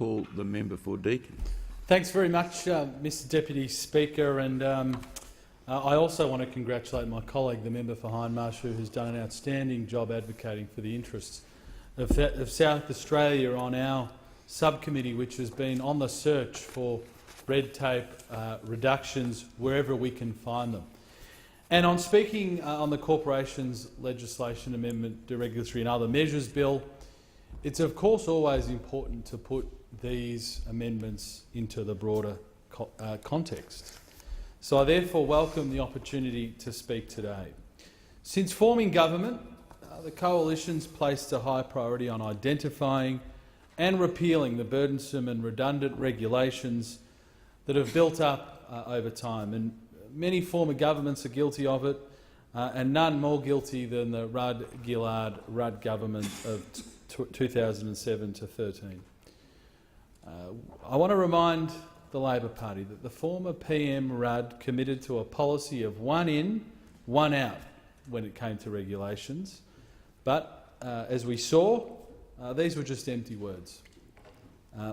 call the member for Deakin. Thanks very much, Mr Deputy Speaker, and I also want to congratulate my colleague, the member for Hindmarsh, who has done an outstanding job advocating for the interests of South Australia on our subcommittee, which has been on the search for red tape reductions wherever we can find them. And on speaking on the Corporations Legislation Amendment, Deregulatory and Other Measures Bill, it's of course always important to put these amendments into the broader context. So I therefore welcome the opportunity to speak today. Since forming government, the Coalition's placed a high priority on identifying and repealing the burdensome and redundant regulations that have built up over time. And many former governments are guilty of it, and none more guilty than the Rudd-Gillard-Rudd government of 2007 to 13. I want to remind the Labor Party that the former PM Rudd committed to a policy of one in, one out when it came to regulations, but as we saw, these were just empty words.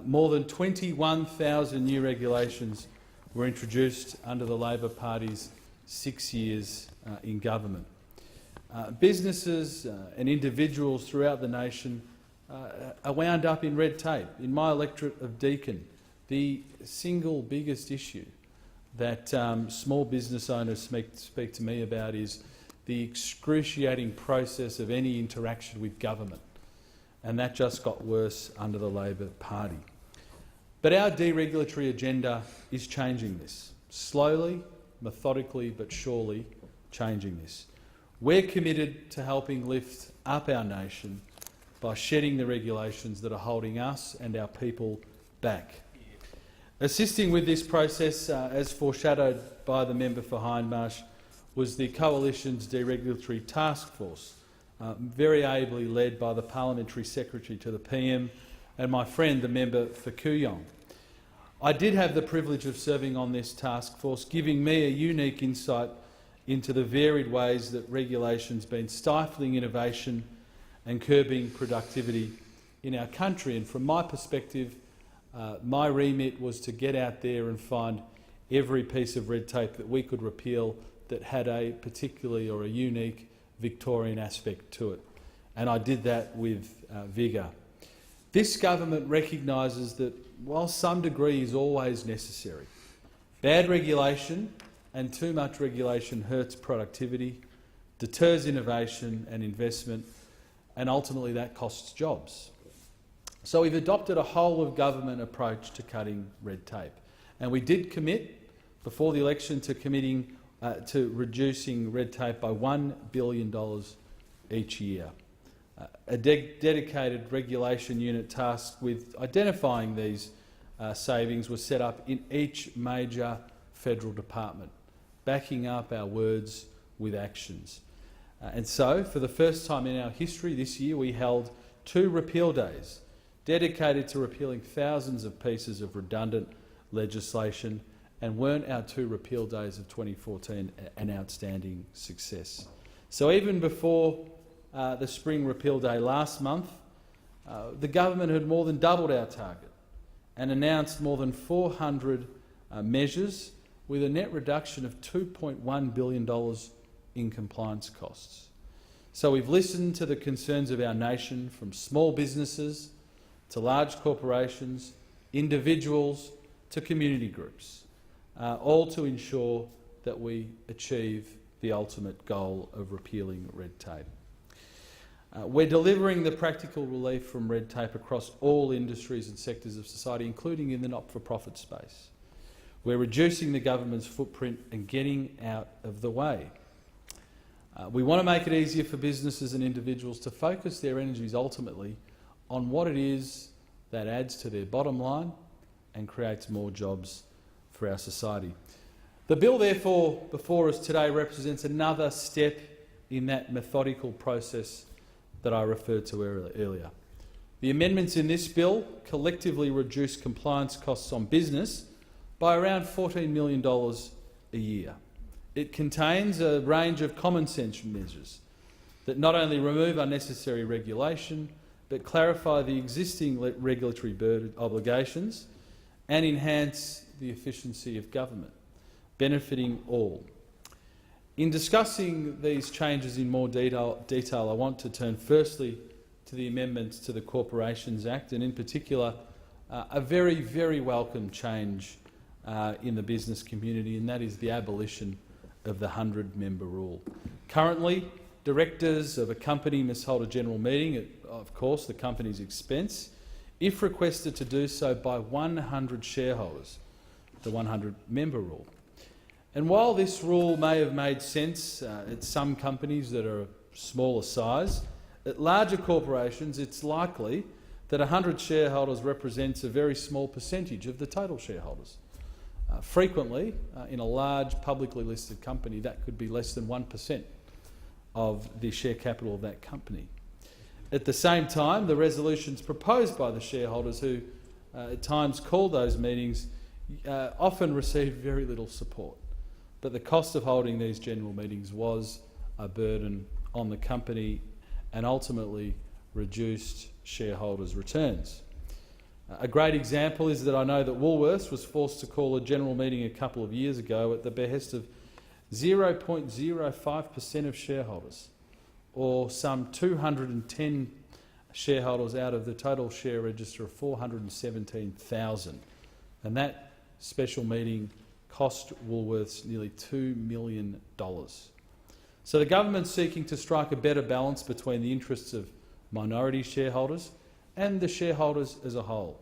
More than 21,000 new regulations were introduced under the Labor Party's 6 years in government. Businesses and individuals throughout the nation are wound up in red tape. In my electorate of Deakin, the single biggest issue that small business owners speak to me about is the excruciating process of any interaction with government, and that just got worse under the Labor Party. But our deregulatory agenda is changing this, slowly, methodically but surely changing this. We're committed to helping lift up our nation by shedding the regulations that are holding us and our people back. Assisting with this process, as foreshadowed by the member for Hindmarsh, was the Coalition's Deregulatory Task Force, very ably led by the Parliamentary Secretary to the PM and my friend, the member for Kooyong. I did have the privilege of serving on this task force, giving me a unique insight into the varied ways that regulation's been stifling innovation and curbing productivity in our country. And from my perspective, my remit was to get out there and find every piece of red tape that we could repeal that had a particularly or a unique Victorian aspect to it. And I did that with vigour. This government recognises that while some degree is always necessary, bad regulation and too much regulation hurts productivity, deters innovation and investment, and ultimately that costs jobs. So we've adopted a whole-of-government approach to cutting red tape. And we did commit before the election to reducing red tape by $1 billion each year. A dedicated regulation unit tasked with identifying these savings was set up in each major federal department, backing up our words with actions. And so, for the first time in our history this year, we held 2 repeal days dedicated to repealing thousands of pieces of redundant legislation, and weren't our 2 repeal days of 2014 an outstanding success? So even before the spring repeal day last month, the government had more than doubled our target and announced more than 400 measures with a net reduction of $2.1 billion in compliance costs. So we've listened to the concerns of our nation, from small businesses to large corporations, individuals to community groups, all to ensure that we achieve the ultimate goal of repealing red tape. We're delivering the practical relief from red tape across all industries and sectors of society, including in the not-for-profit space. We're reducing the government's footprint and getting out of the way. We want to make it easier for businesses and individuals to focus their energies ultimately on what it is that adds to their bottom line and creates more jobs for our society. The bill, therefore, before us today represents another step in that methodical process that I referred to earlier. The amendments in this bill collectively reduce compliance costs on business by around $14 million a year. It contains a range of common sense measures that not only remove unnecessary regulation but clarify the existing regulatory obligations and enhance the efficiency of government, benefiting all. In discussing these changes in more detail, I want to turn firstly to the amendments to the Corporations Act, and in particular a very, very welcome change in the business community, and that is the abolition of the 100-member rule. Currently, directors of a company must hold a general meeting at, of course, the company's expense, if requested to do so by 100 shareholders, the 100-member rule. And while this rule may have made sense at some companies that are of smaller size, at larger corporations it's likely that 100 shareholders represents a very small percentage of the total shareholders. Frequently, in a large publicly listed company, that could be less than 1% of the share capital of that company. At the same time, the resolutions proposed by the shareholders who at times called those meetings often received very little support. But the cost of holding these general meetings was a burden on the company and ultimately reduced shareholders' returns. A great example is that I know that Woolworths was forced to call a general meeting a couple of years ago at the behest of 0.05% of shareholders, or some 210 shareholders out of the total share register of 417,000. And that special meeting cost Woolworths nearly $2 million. So the government's seeking to strike a better balance between the interests of minority shareholders and the shareholders as a whole.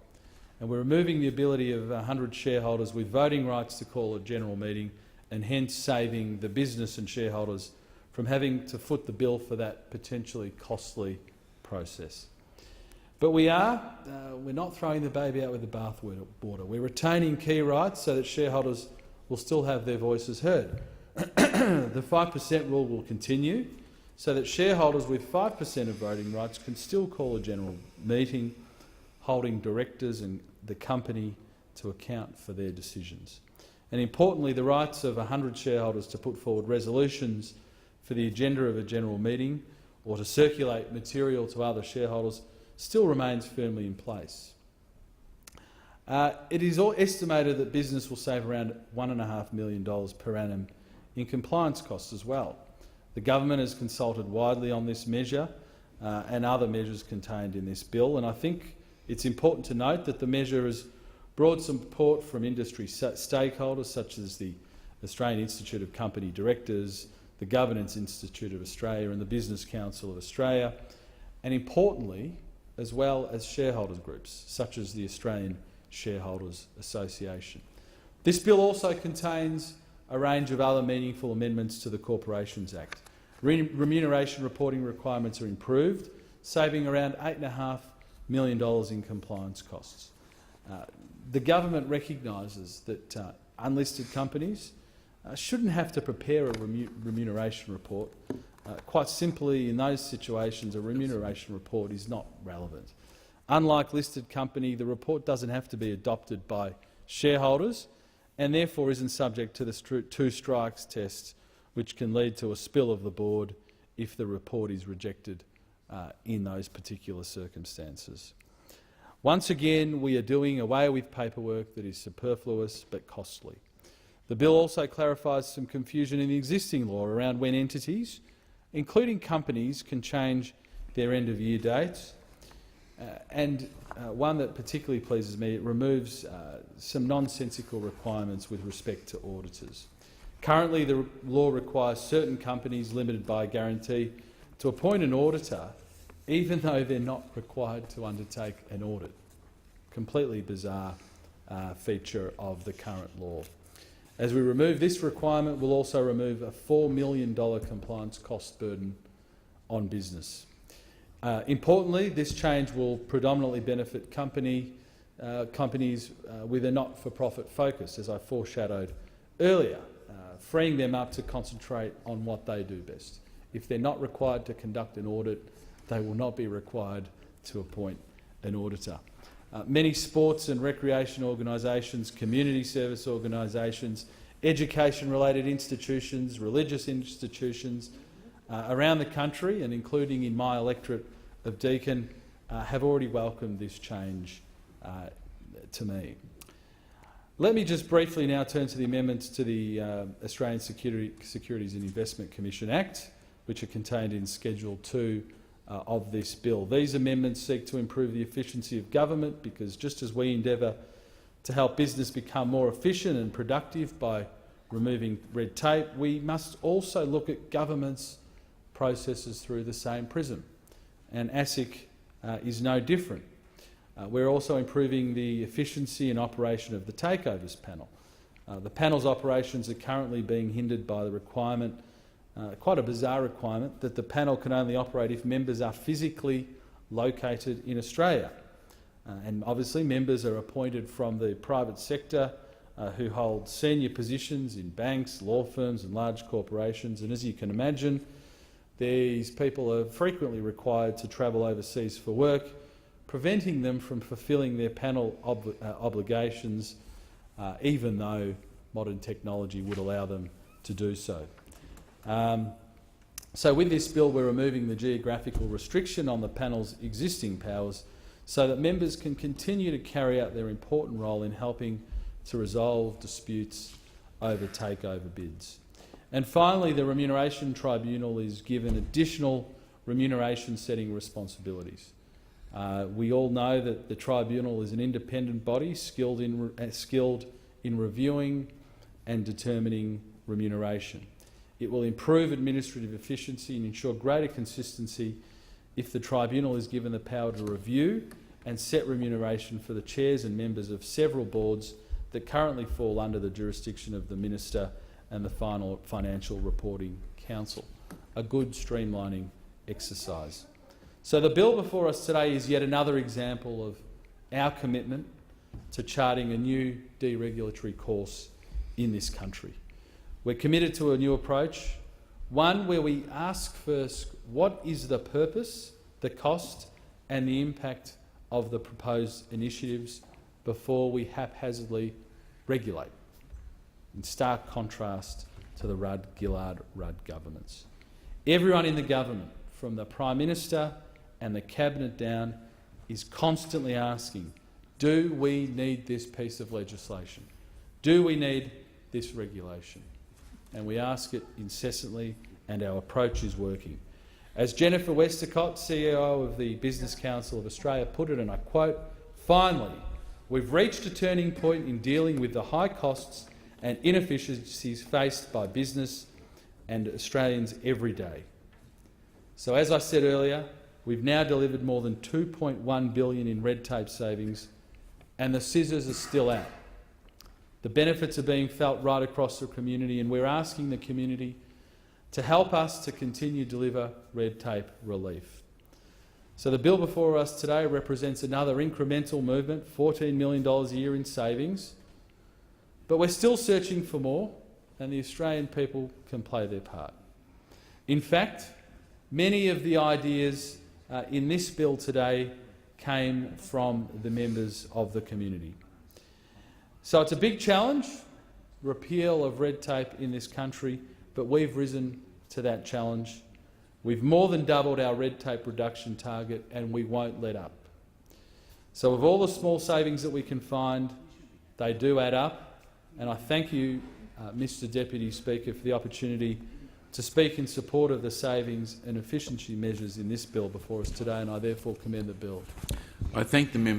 And we're removing the ability of 100 shareholders with voting rights to call a general meeting, and hence saving the business and shareholders from having to foot the bill for that potentially costly process. But we're not throwing the baby out with the bathwater. We're retaining key rights so that shareholders will still have their voices heard. The 5% rule will continue so that shareholders with 5% of voting rights can still call a general meeting, holding directors and the company to account for their decisions. And importantly, the rights of 100 shareholders to put forward resolutions for the agenda of a general meeting or to circulate material to other shareholders still remains firmly in place. It is estimated that business will save around $1.5 million per annum in compliance costs as well. The government has consulted widely on this measure and other measures contained in this bill, and I think it's important to note that the measure has broad support from industry stakeholders such as the Australian Institute of Company Directors, the Governance Institute of Australia and the Business Council of Australia, and importantly, as well as shareholders groups such as the Australian Shareholders Association. This bill also contains a range of other meaningful amendments to the Corporations Act. Remuneration reporting requirements are improved, saving around $8.5 million in compliance costs. The government recognises that unlisted companies shouldn't have to prepare a remuneration report. Quite simply, in those situations, a remuneration report is not relevant. Unlike listed company, the report doesn't have to be adopted by shareholders and therefore isn't subject to the two strikes test, which can lead to a spill of the board if the report is rejected in those particular circumstances. Once again, we are doing away with paperwork that is superfluous but costly. The bill also clarifies some confusion in the existing law around when entities, including companies, can change their end-of-year dates. And one that particularly pleases me, it removes some nonsensical requirements with respect to auditors. Currently, the law requires certain companies limited by guarantee to appoint an auditor even though they're not required to undertake an audit. Completely bizarre feature of the current law. As we remove this requirement, we'll also remove a $4 million compliance cost burden on business. Importantly, this change will predominantly benefit companies with a not-for-profit focus, as I foreshadowed earlier, freeing them up to concentrate on what they do best. If they're not required to conduct an audit, they will not be required to appoint an auditor. Many sports and recreation organisations, community service organisations, education-related institutions, religious institutions around the country, and including in my electorate of Deakin, have already welcomed this change to me. Let me just briefly now turn to the amendments to the Australian Securities and Investment Commission Act, which are contained in Schedule 2 of this bill. These amendments seek to improve the efficiency of government because just as we endeavour to help business become more efficient and productive by removing red tape, we must also look at government's processes through the same prism. And ASIC is no different. We're also improving the efficiency and operation of the Takeovers Panel. The panel's operations are currently being hindered by the requirement, quite a bizarre requirement, that the panel can only operate if members are physically located in Australia. And obviously members are appointed from the private sector who hold senior positions in banks, law firms and large corporations. And as you can imagine, these people are frequently required to travel overseas for work, preventing them from fulfilling their panel obligations, even though modern technology would allow them to do so. So with this bill, we're removing the geographical restriction on the panel's existing powers so that members can continue to carry out their important role in helping to resolve disputes over takeover bids. And finally, the Remuneration Tribunal is given additional remuneration setting responsibilities. We all know that the Tribunal is an independent body skilled in reviewing and determining remuneration. It will improve administrative efficiency and ensure greater consistency if the Tribunal is given the power to review and set remuneration for the chairs and members of several boards that currently fall under the jurisdiction of the Minister and the Financial Reporting Council. A good streamlining exercise. So the bill before us today is yet another example of our commitment to charting a new deregulatory course in this country. We're committed to a new approach, one where we ask first what is the purpose, the cost and the impact of the proposed initiatives before we haphazardly regulate, in stark contrast to the Rudd-Gillard-Rudd governments. Everyone in the government, from the Prime Minister and the Cabinet down, is constantly asking, do we need this piece of legislation? Do we need this regulation? And we ask it incessantly, and our approach is working. As Jennifer Westacott, CEO of the Business Council of Australia, put it, and I quote, "Finally, we've reached a turning point in dealing with the high costs and inefficiencies faced by business and Australians every day." So as I said earlier, we've now delivered more than $2.1 billion in red tape savings, and the scissors are still out. The benefits are being felt right across the community, and we're asking the community to help us to continue to deliver red tape relief. So the bill before us today represents another incremental movement, $14 million a year in savings, but we're still searching for more, and the Australian people can play their part. In fact, many of the ideas in this bill today came from the members of the community. So it's a big challenge, repeal of red tape in this country, but we've risen to that challenge. We've more than doubled our red tape reduction target, and we won't let up. So of all the small savings that we can find, they do add up, and I thank you, Mr Deputy Speaker, for the opportunity to speak in support of the savings and efficiency measures in this bill before us today, and I therefore commend the bill. I thank the member.